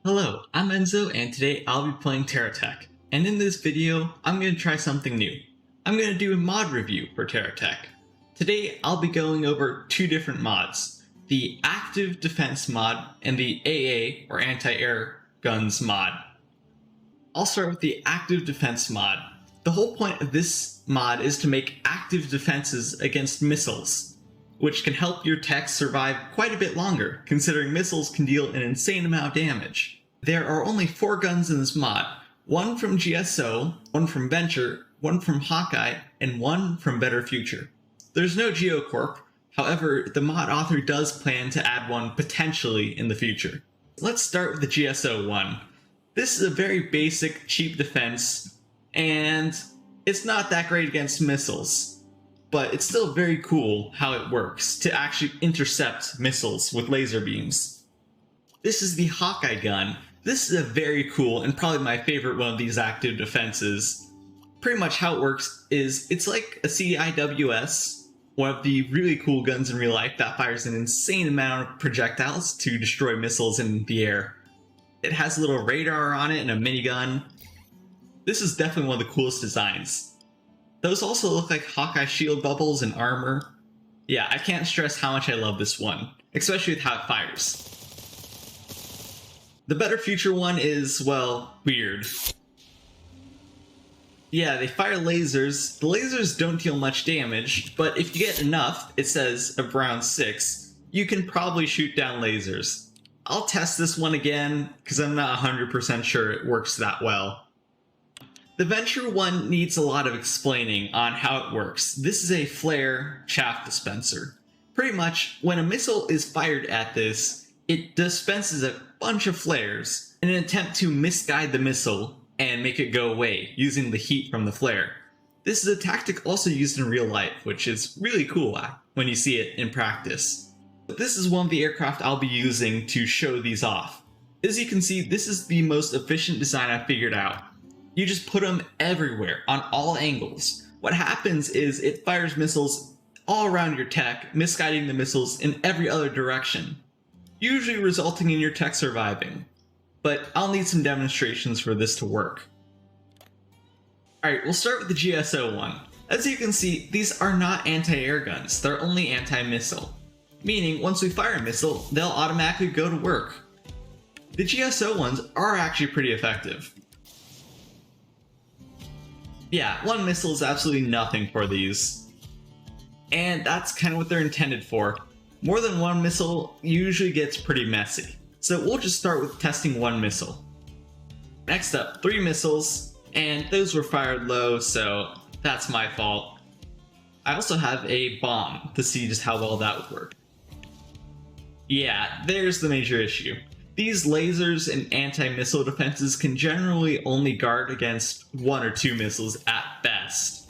Hello, I'm Enzo, and today I'll be playing TerraTech. And in this video, I'm going to try something new. I'm going to do a mod review for TerraTech. Today, I'll be going over two different mods, the Active Defense mod and the AA, or Anti-Air Guns mod. I'll start with the Active Defense mod. The whole point of this mod is to make active defenses against missiles, which can help your tech survive quite a bit longer, considering missiles can deal an insane amount of damage. There are only 4 guns in this mod, one from GSO, one from Venture, one from Hawkeye, and one from Better Future. There's no Geocorp, however, the mod author does plan to add one potentially in the future. Let's start with the GSO one. This is a very basic, cheap defense, and it's not that great against missiles. But it's still very cool how it works to actually intercept missiles with laser beams. This is the Hawkeye gun. This is a very cool and probably my favorite one of these active defenses. Pretty much how it works is it's like a CIWS, one of the really cool guns in real life that fires an insane amount of projectiles to destroy missiles in the air. It has a little radar on it and a minigun. This is definitely one of the coolest designs. Those also look like Hawkeye shield bubbles and armor. Yeah, I can't stress how much I love this one, especially with how it fires. The Better Future one is, well, weird. Yeah, they fire lasers. The lasers don't deal much damage, but if you get enough, it says around 6, you can probably shoot down lasers. I'll test this one again, because I'm not 100% sure it works that well. The Venture one needs a lot of explaining on how it works. This is a flare chaff dispenser. Pretty much, when a missile is fired at this, it dispenses a bunch of flares in an attempt to misguide the missile and make it go away using the heat from the flare. This is a tactic also used in real life, which is really cool when you see it in practice. But this is one of the aircraft I'll be using to show these off. As you can see, this is the most efficient design I've figured out. You just put them everywhere, on all angles. What happens is it fires missiles all around your tech, misguiding the missiles in every other direction, usually resulting in your tech surviving. But I'll need some demonstrations for this to work. Alright, we'll start with the GSO one. As you can see, these are not anti-air guns, they're only anti-missile. Meaning, once we fire a missile, they'll automatically go to work. The GSO ones are actually pretty effective. Yeah, one missile is absolutely nothing for these. And that's kind of what they're intended for. More than one missile usually gets pretty messy. So we'll just start with testing one missile. Next up, 3 missiles, and those were fired low, so that's my fault. I also have a bomb to see just how well that would work. Yeah, there's the major issue. These lasers and anti-missile defenses can generally only guard against 1 or 2 missiles at best.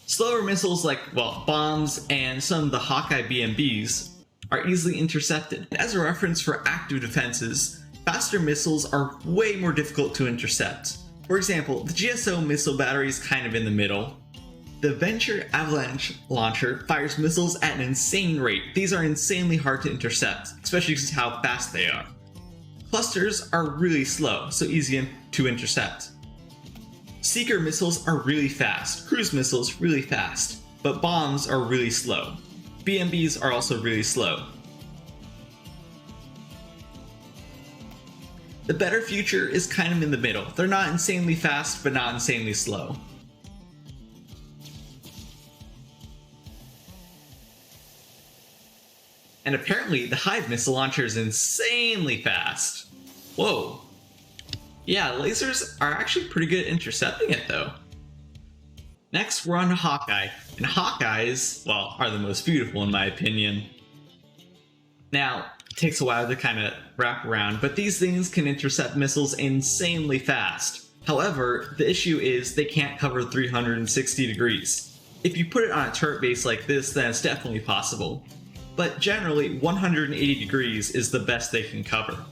Slower missiles like, well, bombs and some of the Hawkeye BMBs are easily intercepted. As a reference for active defenses, faster missiles are way more difficult to intercept. For example, the GSO missile battery is kind of in the middle. The Venture Avalanche launcher fires missiles at an insane rate. These are insanely hard to intercept, especially because of how fast they are. Clusters are really slow, so easy to intercept. Seeker missiles are really fast, cruise missiles really fast, but bombs are really slow. BMBs are also really slow. The Better Future is kind of in the middle. They're not insanely fast, but not insanely slow. And apparently, the Hive missile launcher is insanely fast. Whoa. Yeah, lasers are actually pretty good at intercepting it, though. Next, we're on to Hawkeye. And Hawkeyes, well, are the most beautiful in my opinion. Now, it takes a while to kind of wrap around, but these things can intercept missiles insanely fast. However, the issue is they can't cover 360 degrees. If you put it on a turret base like this, then it's definitely possible. But generally, 180 degrees is the best they can cover.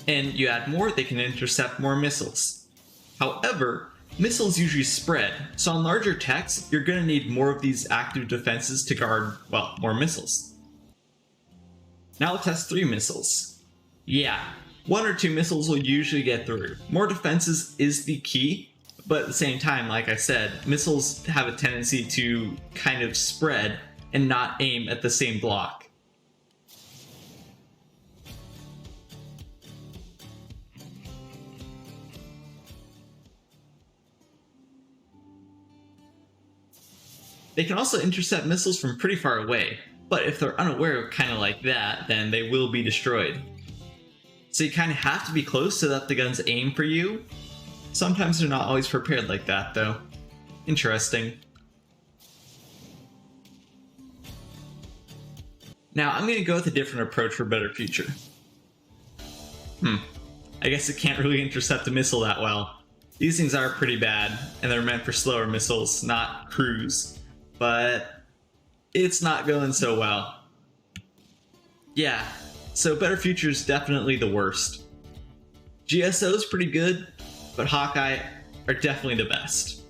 And you add more, they can intercept more missiles. However, missiles usually spread, so on larger techs, you're going to need more of these active defenses to guard, well, more missiles. Now we'll test 3 missiles. Yeah, 1 or 2 missiles will usually get through. More defenses is the key, but at the same time, like I said, missiles have a tendency to kind of spread and not aim at the same block. They can also intercept missiles from pretty far away, but if they're unaware kind of like that, then they will be destroyed. So you kind of have to be close so that the guns aim for you. Sometimes they're not always prepared like that though. Interesting. Now I'm going to go with a different approach for better future. I guess it can't really intercept a missile that well. These things are pretty bad, and they're meant for slower missiles, not cruise. But it's not going so well. Yeah, so better future is definitely the worst. GSO is pretty good, but Hawkeye are definitely the best.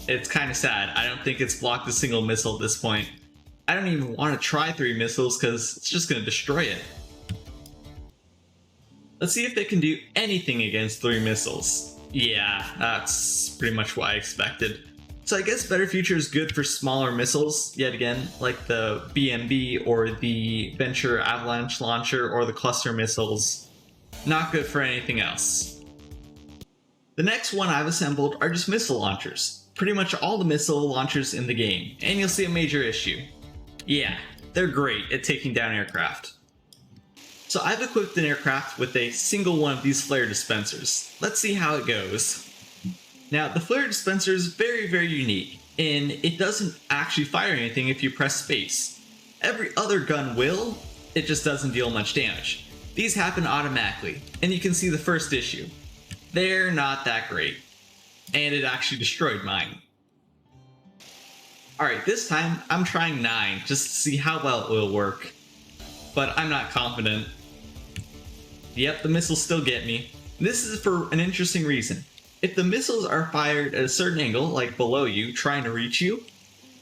It's kind of sad. I don't think it's blocked a single missile at this point. I don't even want to try 3 missiles because it's just going to destroy it. Let's see if they can do anything against 3 missiles. Yeah, that's pretty much what I expected. So I guess Better Future is good for smaller missiles, yet again, like the BMB or the Venture Avalanche Launcher or the cluster missiles. Not good for anything else. The next one I've assembled are just missile launchers. Pretty much all the missile launchers in the game, and you'll see a major issue. Yeah, they're great at taking down aircraft. So I've equipped an aircraft with a single one of these flare dispensers. Let's see how it goes. Now, the flare dispenser is very, very unique, and it doesn't actually fire anything if you press space. Every other gun will, it just doesn't deal much damage. These happen automatically, and you can see the first issue. They're not that great, and it actually destroyed mine. Alright, this time I'm trying 9 just to see how well it will work, but I'm not confident. Yep, the missiles still get me. This is for an interesting reason. If the missiles are fired at a certain angle, like below you, trying to reach you,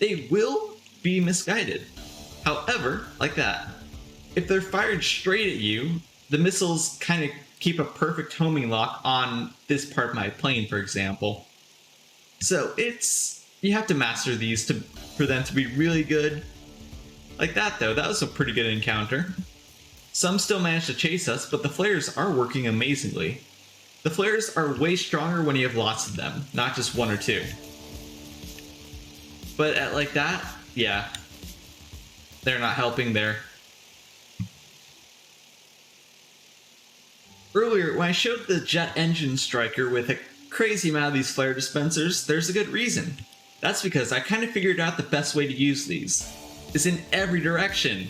they will be misguided. However, like that, if they're fired straight at you, the missiles kind of keep a perfect homing lock on this part of my plane, for example. So you have to master these for them to be really good. Like that though, that was a pretty good encounter. Some still manage to chase us, but the flares are working amazingly. The flares are way stronger when you have lots of them, not just 1 or 2. But at like that, yeah, they're not helping there. Earlier, when I showed the jet engine striker with a crazy amount of these flare dispensers, there's a good reason. That's because I kind of figured out the best way to use these. Is in every direction.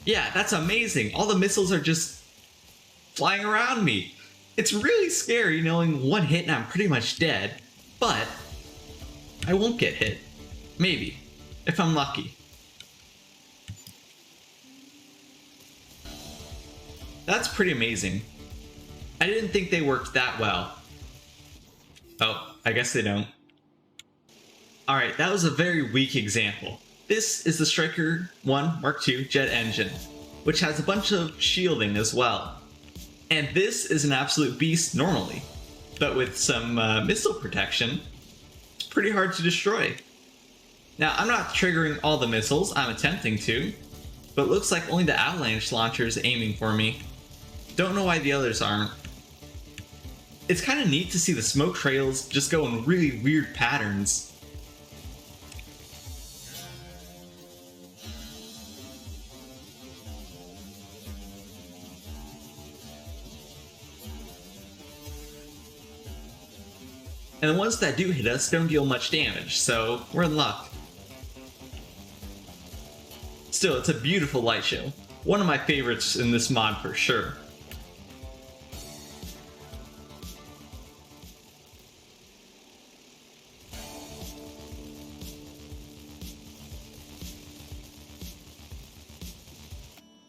Yeah, that's amazing. All the missiles are just flying around me. It's really scary knowing 1 hit and I'm pretty much dead, but I won't get hit. Maybe, if I'm lucky. That's pretty amazing. I didn't think they worked that well. Oh, I guess they don't. Alright, that was a very weak example. This is the Striker 1 Mark II jet engine, which has a bunch of shielding as well. And this is an absolute beast normally, but with some missile protection, it's pretty hard to destroy. Now, I'm not triggering all the missiles, I'm attempting to, but it looks like only the Avalanche Launcher is aiming for me. Don't know why the others aren't. It's kind of neat to see the smoke trails just go in really weird patterns. And the ones that do hit us don't deal much damage, so we're in luck. Still, it's a beautiful light show. One of my favorites in this mod for sure.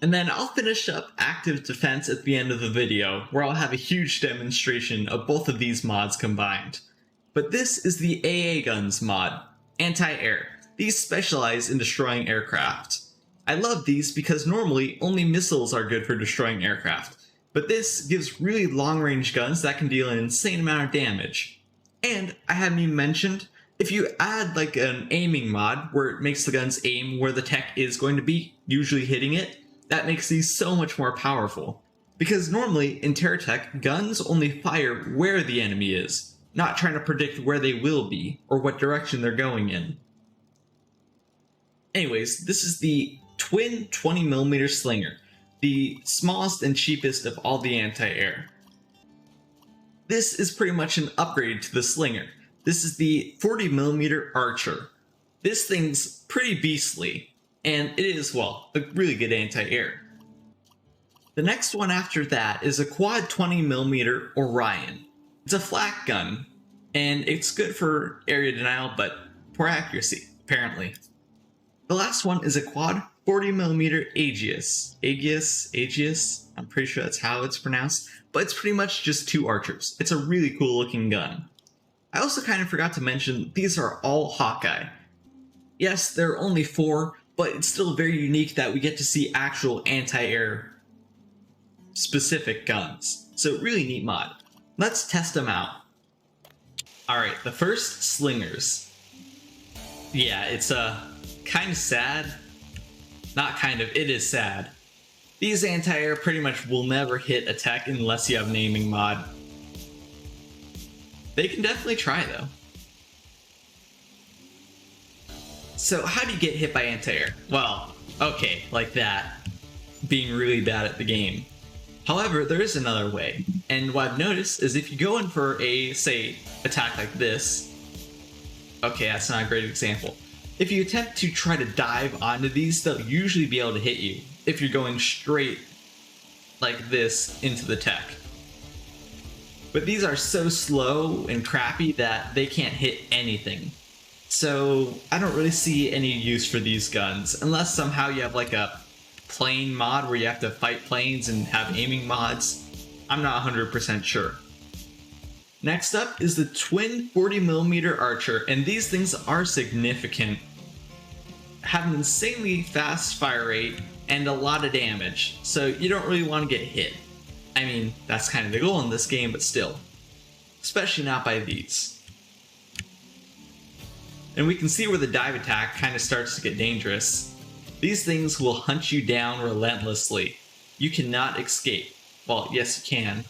And then I'll finish up active defense at the end of the video, where I'll have a huge demonstration of both of these mods combined. But this is the AA Guns mod, anti-air. These specialize in destroying aircraft. I love these because normally only missiles are good for destroying aircraft, but this gives really long-range guns that can deal an insane amount of damage. And I haven't even mentioned, if you add like an aiming mod where it makes the guns aim where the tech is going to be, usually hitting it, that makes these so much more powerful. Because normally in TerraTech, guns only fire where the enemy is, not trying to predict where they will be or what direction they're going in. Anyways, this is the twin 20mm slinger, the smallest and cheapest of all the anti-air. This is pretty much an upgrade to the slinger. This is the 40mm archer. This thing's pretty beastly, and it is, well, a really good anti-air. The next one after that is a quad 20mm Orion. It's a flak gun, and it's good for area denial, but poor accuracy, apparently. The last one is a quad 40mm Aegis, I'm pretty sure that's how it's pronounced, but it's pretty much just two archers. It's a really cool looking gun. I also kind of forgot to mention, these are all Hawkeye. Yes, there are only 4, but it's still very unique that we get to see actual anti-air specific guns. So really neat mod. Let's test them out. Alright, the first slingers. Yeah, it's kind of sad. Not kind of, it is sad. These anti-air pretty much will never hit a tech unless you have an aiming mod. They can definitely try though. So how do you get hit by anti-air? Well, okay, like that. Being really bad at the game. However, there is another way. And what I've noticed is if you go in for a, say, attack like this. Okay, that's not a great example. If you attempt to try to dive onto these, they'll usually be able to hit you if you're going straight like this into the tech. But these are so slow and crappy that they can't hit anything. So I don't really see any use for these guns, unless somehow you have like a plane mod where you have to fight planes and have aiming mods. I'm not 100% sure. Next up is the twin 40mm archer, and these things are significant. Have an insanely fast fire rate and a lot of damage, so you don't really want to get hit. I mean, that's kind of the goal in this game, but still. Especially not by these. And we can see where the dive attack kind of starts to get dangerous. These things will hunt you down relentlessly. You cannot escape. Well, yes you can.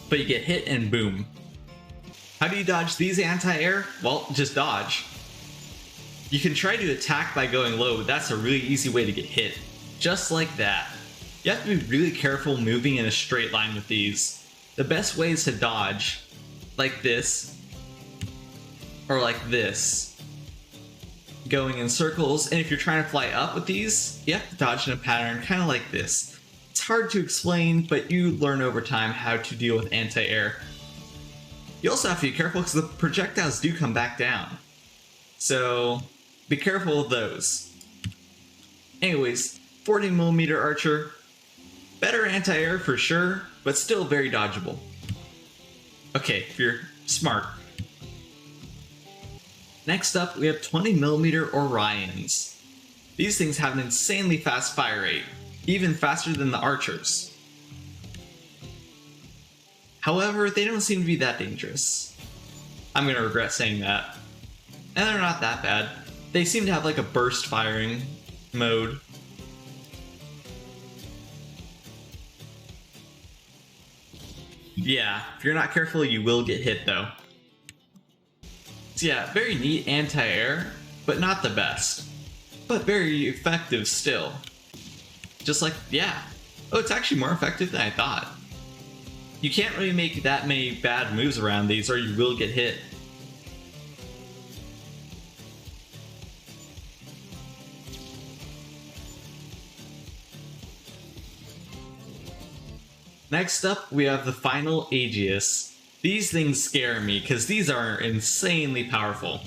But you get hit and boom. How do you dodge these anti-air? Well, just dodge. You can try to attack by going low, but that's a really easy way to get hit. Just like that. You have to be really careful moving in a straight line with these. The best way is to dodge, like this, or like this, going in circles. And if you're trying to fly up with these, you have to dodge in a pattern kind of like this. It's hard to explain, but you learn over time how to deal with anti-air. You also have to be careful because the projectiles do come back down. So be careful of those. Anyways, 40mm archer. Better anti-air for sure, but still very dodgeable. Okay, if you're smart. Next up, we have 20mm Orions. These things have an insanely fast fire rate, even faster than the archers. However, they don't seem to be that dangerous. I'm gonna regret saying that. And they're not that bad. They seem to have like a burst firing mode. Yeah, if you're not careful, you will get hit though. So yeah, very neat anti-air, but not the best. But very effective still. Just like, yeah. Oh, it's actually more effective than I thought. You can't really make that many bad moves around these or you will get hit. Next up, we have the final Aegis. These things scare me because these are insanely powerful.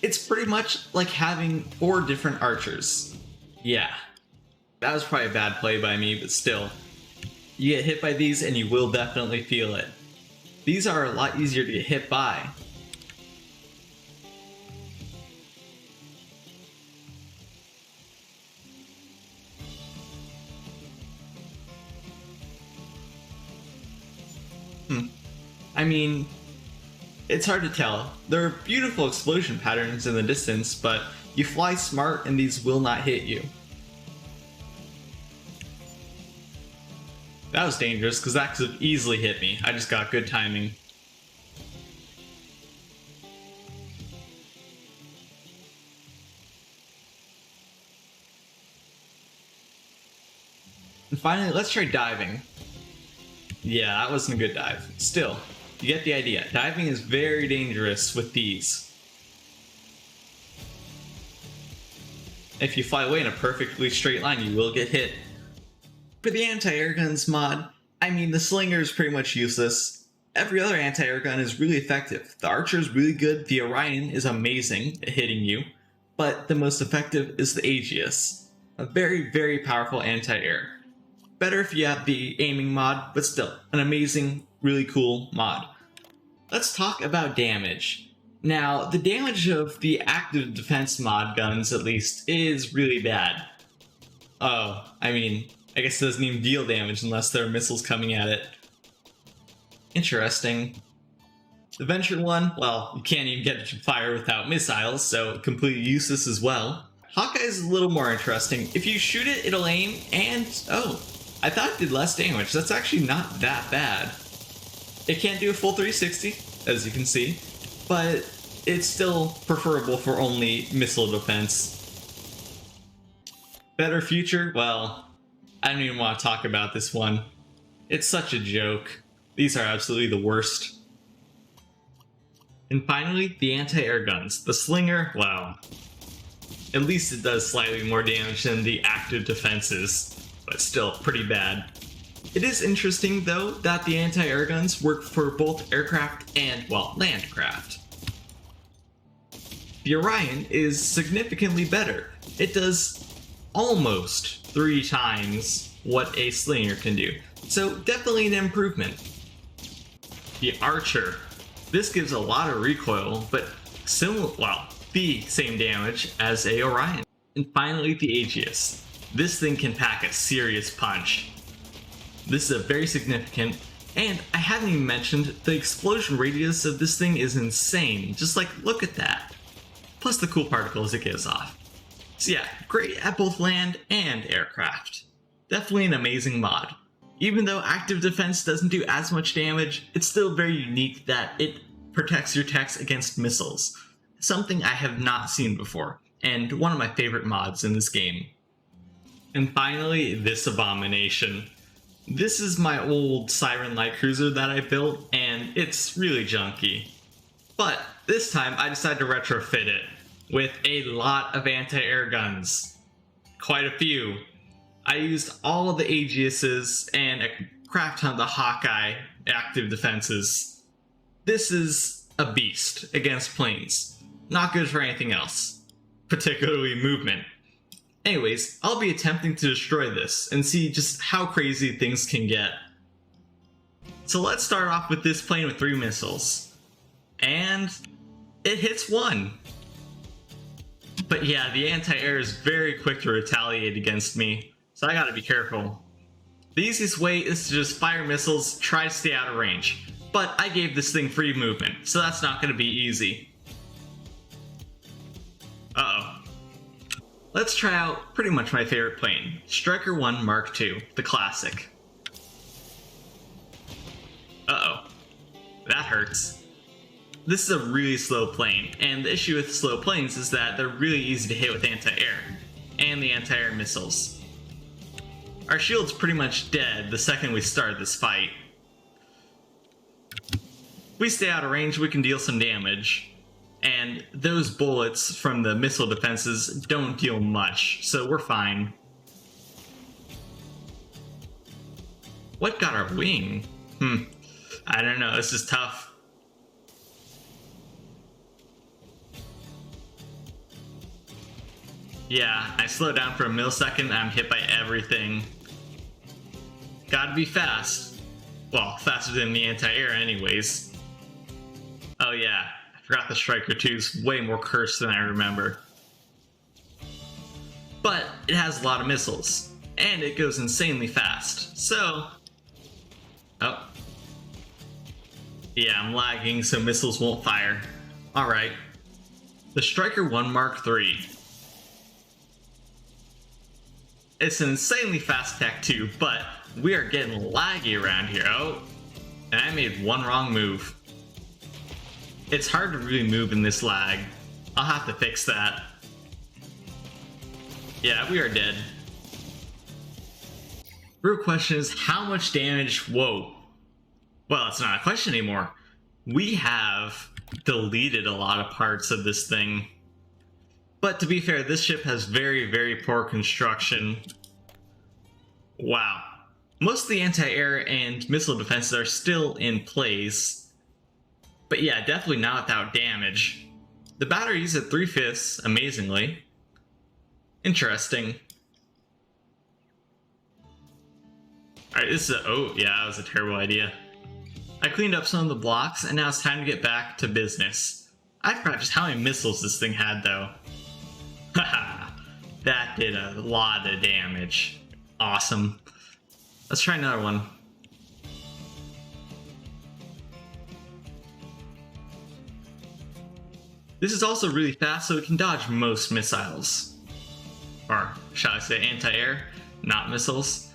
It's pretty much like having 4 different archers. Yeah, that was probably a bad play by me, but still. You get hit by these and you will definitely feel it. These are a lot easier to get hit by. I mean, it's hard to tell. There are beautiful explosion patterns in the distance, but you fly smart and these will not hit you. That was dangerous because that could have easily hit me. I just got good timing. And finally, let's try diving. Yeah, that wasn't a good dive. Still, you get the idea. Diving is very dangerous with these. If you fly away in a perfectly straight line, you will get hit. For the anti-air guns mod, I mean, the slinger is pretty much useless. Every other anti-air gun is really effective. The archer is really good, the Orion is amazing at hitting you, but the most effective is the Aegis. A very, very powerful anti-air. Better if you have the aiming mod, but still, an amazing, really cool mod. Let's talk about damage. Now, the damage of the active defense mod guns, at least, is really bad. Oh, I mean, I guess it doesn't even deal damage unless there are missiles coming at it. Interesting. The Venture one, well, you can't even get it to fire without missiles, so completely useless as well. Hawkeye is a little more interesting. If you shoot it, it'll aim, and oh, I thought it did less damage. That's actually not that bad. It can't do a full 360, as you can see, but it's still preferable for only missile defense. Better future? Well, I don't even want to talk about this one. It's such a joke. These are absolutely the worst. And finally, the anti-air guns. The slinger, wow. At least it does slightly more damage than the active defenses, but still pretty bad. It is interesting, though, that the anti-air guns work for both aircraft and, well, landcraft. The Orion is significantly better. It does almost 3 times what a slinger can do, so definitely an improvement. The Archer. This gives a lot of recoil, but the same damage as a Orion. And finally, the Aegis. This thing can pack a serious punch. This is a very significant, and I haven't even mentioned the explosion radius of this thing is insane. Just like, look at that. Plus the cool particles it gives off. So yeah, great at both land and aircraft. Definitely an amazing mod. Even though active defense doesn't do as much damage, it's still very unique that it protects your techs against missiles. Something I have not seen before, and one of my favorite mods in this game. And finally, this abomination. This is my old Siren Light Cruiser that I built, and it's really junky. But this time I decided to retrofit it with a lot of anti-air guns. Quite a few. I used all of the Aegises and a crap ton of the Hawkeye active defenses. This is a beast against planes. Not good for anything else, particularly movement. Anyways, I'll be attempting to destroy this and see just how crazy things can get. So let's start off with this plane with 3 missiles. And it hits 1. But yeah, the anti-air is very quick to retaliate against me, so I gotta be careful. The easiest way is to just fire missiles, try to stay out of range. But I gave this thing free movement, so that's not gonna be easy. Uh-oh. Let's try out pretty much my favorite plane, Striker 1 Mark II, the classic. Uh-oh. That hurts. This is a really slow plane, and the issue with slow planes is that they're really easy to hit with anti-air, and the anti-air missiles. Our shield's pretty much dead the second we start this fight. If we stay out of range, we can deal some damage. And those bullets from the missile defenses don't deal much, so we're fine. What got our wing? I don't know, this is tough. Yeah, I slowed down for a millisecond and I'm hit by everything. Gotta be fast. Well, faster than the anti-air anyways. Oh yeah. Forgot the Striker 2 is way more cursed than I remember. But it has a lot of missiles, and it goes insanely fast, so... Oh. Yeah, I'm lagging so missiles won't fire. Alright. The Striker 1 Mark III. It's an insanely fast tech too, but we are getting laggy around here. Oh, and I made one wrong move. It's hard to really move in this lag. I'll have to fix that. Yeah, we are dead. Real question is, how much damage? Whoa. Well, it's not a question anymore. We have deleted a lot of parts of this thing. But to be fair, this ship has very, very poor construction. Wow. Most of the anti-air and missile defenses are still in place. But yeah, definitely not without damage. The battery's at 3/5, amazingly. Interesting. Alright, this is oh yeah, that was a terrible idea. I cleaned up some of the blocks, and now it's time to get back to business. I forgot just how many missiles this thing had, though. Haha, that did a lot of damage. Awesome. Let's try another one. This is also really fast, so it can dodge most missiles. Or, shall I say anti-air, not missiles.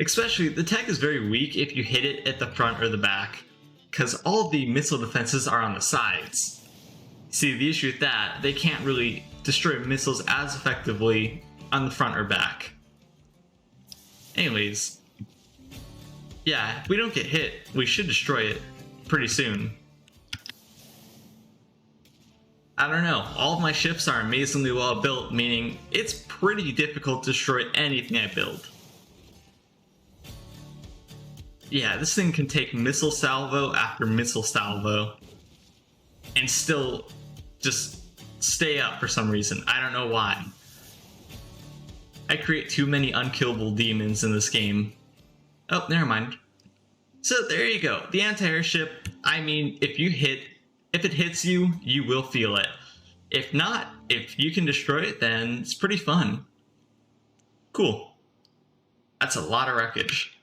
Especially, the tech is very weak if you hit it at the front or the back, because all the missile defenses are on the sides. See, the issue with that, they can't really destroy missiles as effectively on the front or back. Anyways, yeah, if we don't get hit, we should destroy it pretty soon. I don't know, all of my ships are amazingly well built, meaning it's pretty difficult to destroy anything I build. Yeah, this thing can take missile salvo after missile salvo and still just stay up for some reason. I don't know why. I create too many unkillable demons in this game. Oh, never mind. So there you go. The anti-air ship, I mean, if it hits you, you will feel it. If not, if you can destroy it, then it's pretty fun. Cool. That's a lot of wreckage.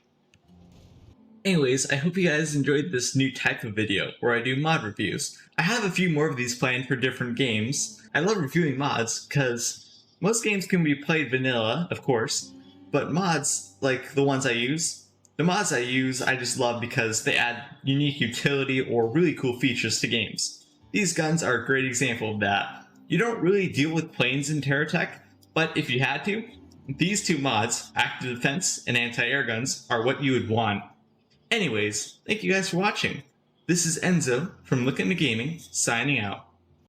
Anyways, I hope you guys enjoyed this new type of video where I do mod reviews. I have a few more of these planned for different games. I love reviewing mods because most games can be played vanilla, of course, but mods, like the ones I use, I just love because they add unique utility or really cool features to games. These guns are a great example of that. You don't really deal with planes in TerraTech, but if you had to, these two mods, active defense and anti-air guns, are what you would want. Anyways, thank you guys for watching. This is Enzo from LookIntoGaming, signing out.